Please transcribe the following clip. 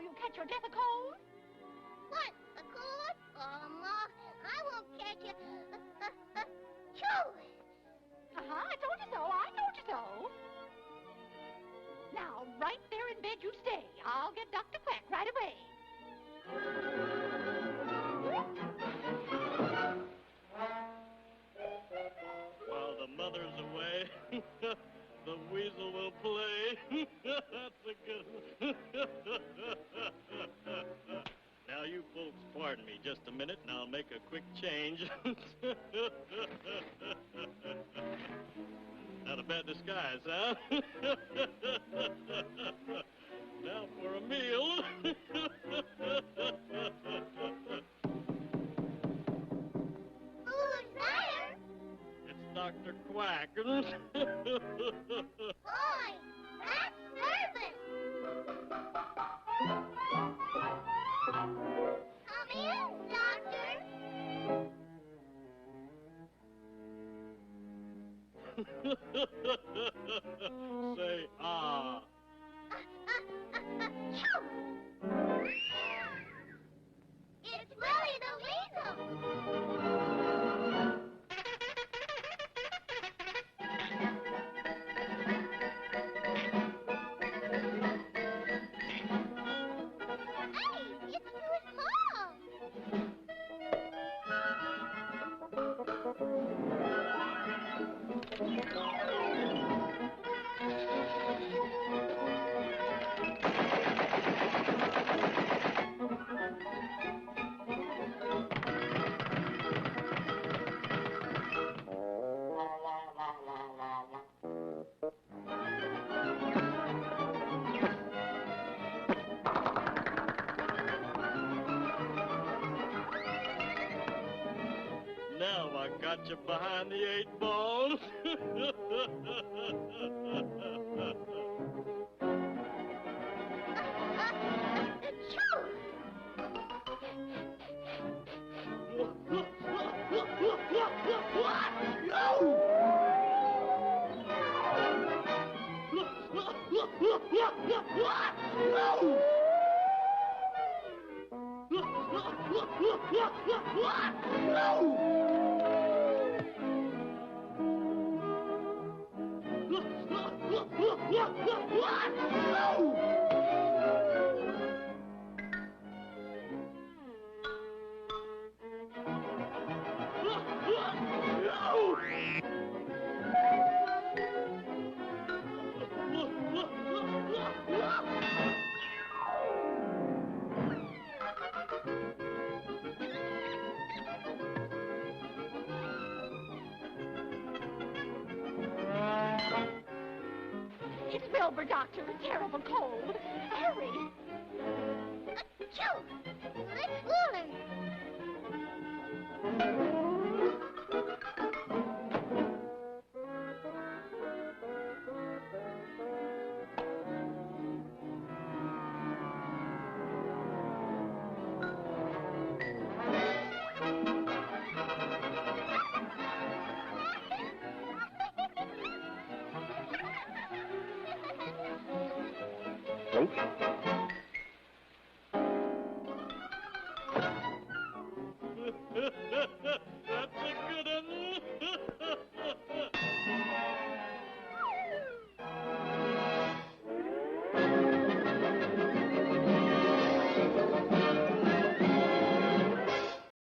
you'll catch your death a cold? What, a cold? Oh, Ma, I won't catch you. Choo! I told you so, I told you so. Now, right there in bed you stay. I'll get Dr. Quack right away. While the mother's away, the weasel will play. That's a good one. Now, you folks pardon me just a minute, and I'll make a quick change. Not a bad disguise, huh? Now for a meal. Who's there? It's Dr. Quack. Boy, that's nervous. Come in, Doctor. Say, ah. Choo! It's Willie the Weasel. Hey, it's too small. Now I got you behind the 8 ball. Choo! It's Wilbur, Doctor. Terrible cold. Hurry. Choo! Let's fool him.